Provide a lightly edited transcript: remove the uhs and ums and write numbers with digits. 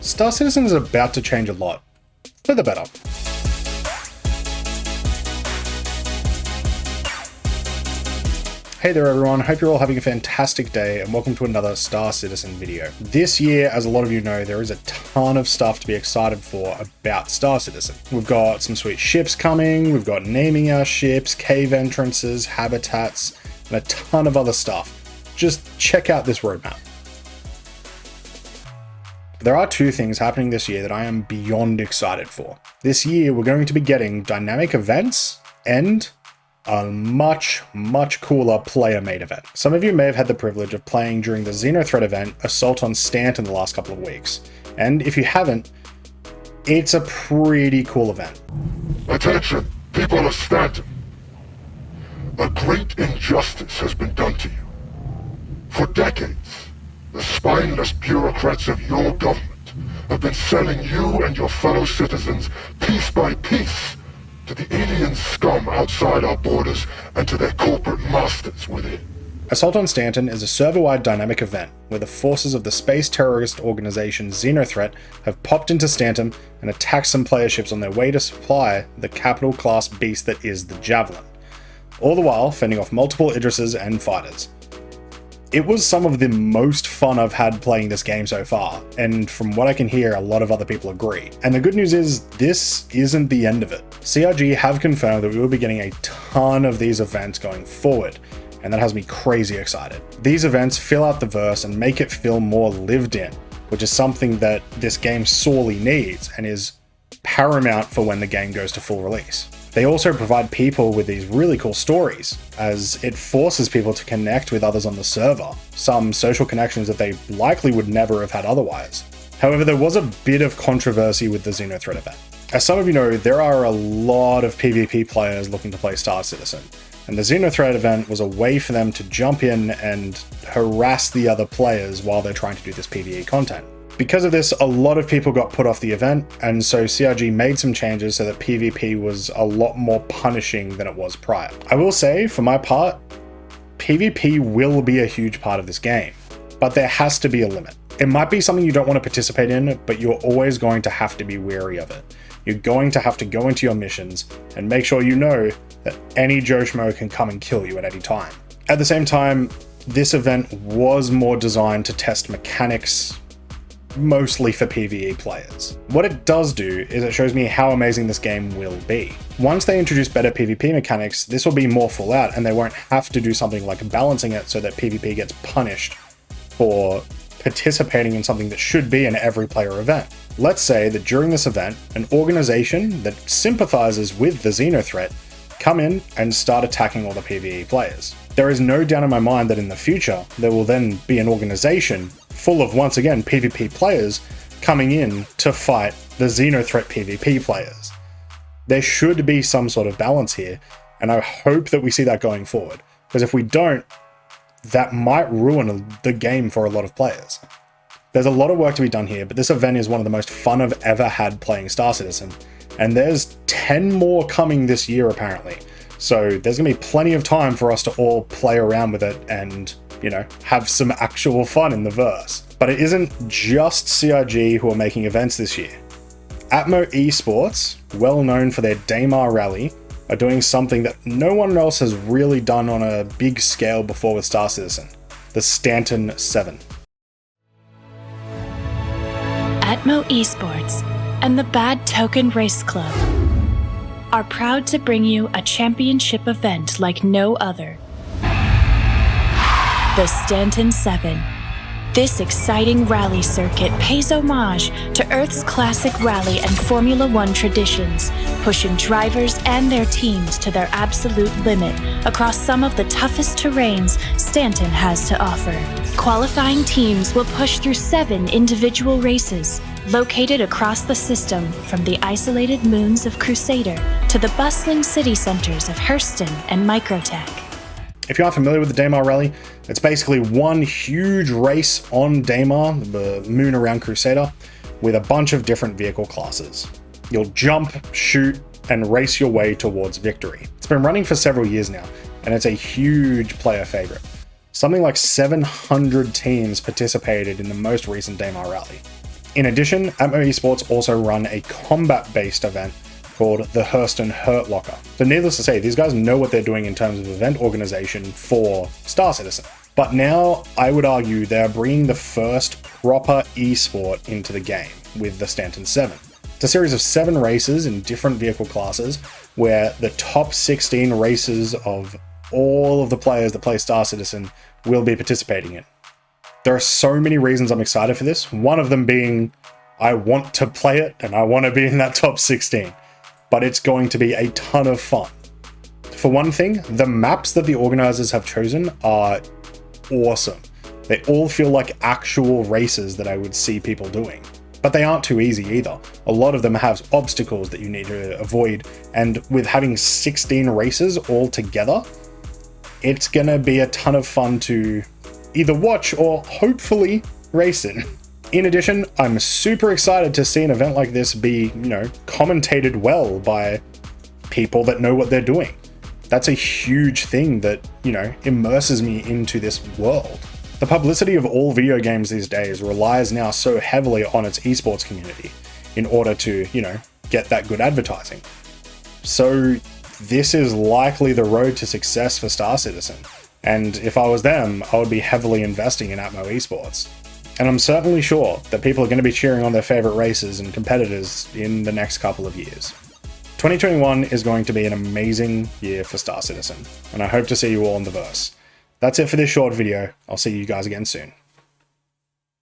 Star Citizen is about to change a lot, for the better. Hey there everyone, hope you're all having a fantastic day and welcome to another Star Citizen video. This year, as a lot of you know, there is a ton of stuff to be excited for about Star Citizen. We've got some sweet ships coming, we've got naming our ships, cave entrances, habitats, and a ton of other stuff. Just check out this roadmap. There are two things happening this year that I am beyond excited for. This year, we're going to be getting dynamic events and a much cooler player-made event. Some of you may have had the privilege of playing during the Xenothreat event, Assault on Stanton, in the last couple of weeks. And if you haven't, it's a pretty cool event. Attention, people of Stanton. A great injustice has been done to you. For decades, the spineless bureaucrats of your government have been selling you and your fellow citizens piece by piece to the alien scum outside our borders and to their corporate masters within. Assault on Stanton is a server-wide dynamic event where the forces of the space terrorist organization Xenothreat have popped into Stanton and attacked some player ships on their way to supply the capital-class beast that is the Javelin, all the while fending off multiple Idrises and fighters. It was some of the most fun I've had playing this game so far, and from what I can hear, a lot of other people agree. And the good news is, this isn't the end of it. CRG have confirmed that we will be getting a ton of these events going forward, and that has me crazy excited. These events fill out the verse and make it feel more lived in, which is something that this game sorely needs and is paramount for when the game goes to full release. They also provide people with these really cool stories, as it forces people to connect with others on the server, some social connections that they likely would never have had otherwise. However, there was a bit of controversy with the Xenothreat event. As some of you know, there are a lot of PvP players looking to play Star Citizen, and the Xenothreat event was a way for them to jump in and harass the other players while they're trying to do this PvE content. Because of this, a lot of people got put off the event, and so CRG made some changes so that PvP was a lot more punishing than it was prior. I will say, for my part, PvP will be a huge part of this game, but there has to be a limit. It might be something you don't want to participate in, but you're always going to have to be wary of it. You're going to have to go into your missions and make sure you know that any Joe Schmo can come and kill you at any time. At the same time, this event was more designed to test mechanics, mostly for PvE players. What it does do is it shows me how amazing this game will be. Once they introduce better PvP mechanics, this will be more full out and they won't have to do something like balancing it so that PvP gets punished for participating in something that should be an every player event. Let's say that during this event, an organization that sympathizes with the Xenothreat come in and start attacking all the PvE players. There is no doubt in my mind that in the future, there will then be an organization full of, once again, PvP players coming in to fight the Xenothreat PvP players. There should be some sort of balance here, and I hope that we see that going forward, because if we don't, that might ruin the game for a lot of players. There's a lot of work to be done here, but this event is one of the most fun I've ever had playing Star Citizen, and there's 10 more coming this year apparently. So there's gonna be plenty of time for us to all play around with it and, you know, have some actual fun in the verse. But it isn't just CRG who are making events this year. Atmo Esports, well known for their Daymar rally, are doing something that no one else has really done on a big scale before with Star Citizen, the Stanton 7. Atmo Esports and the Bad Token Race Club are proud to bring you a championship event like no other. The Stanton 7. This exciting rally circuit pays homage to Earth's classic rally and Formula One traditions, pushing drivers and their teams to their absolute limit across some of the toughest terrains Stanton has to offer. Qualifying teams will push through 7 individual races, located across the system from the isolated moons of Crusader to the bustling city centers of Hurston and Microtech. If you aren't familiar with the Daymar Rally, it's basically one huge race on Daymar, the moon around Crusader, with a bunch of different vehicle classes. You'll jump, shoot, and race your way towards victory. It's been running for several years now, and it's a huge player favorite. Something like 700 teams participated in the most recent Daymar Rally. In addition, Atmo Esports also run a combat-based event called the Hurston Hurt Locker. So needless to say, these guys know what they're doing in terms of event organization for Star Citizen. But now, I would argue they're bringing the first proper esport into the game with the Stanton 7. It's a series of 7 races in different vehicle classes where the top 16 races of all of the players that play Star Citizen will be participating in. There are so many reasons I'm excited for this, one of them being I want to play it and I want to be in that top 16. But it's going to be a ton of fun. For one thing, the maps that the organizers have chosen are awesome. They all feel like actual races that I would see people doing. But they aren't too easy either. A lot of them have obstacles that you need to avoid, and with having 16 races all together, it's gonna be a ton of fun to either watch or hopefully race in. In addition, I'm super excited to see an event like this be, commentated well by people that know what they're doing. That's a huge thing that, immerses me into this world. The publicity of all video games these days relies now so heavily on its esports community in order to, get that good advertising. So this is likely the road to success for Star Citizen. And if I was them, I would be heavily investing in Atmo Esports. And I'm certainly sure that people are going to be cheering on their favorite races and competitors in the next couple of years. 2021 is going to be an amazing year for Star Citizen, and I hope to see you all in the verse. That's it for this short video. I'll see you guys again soon.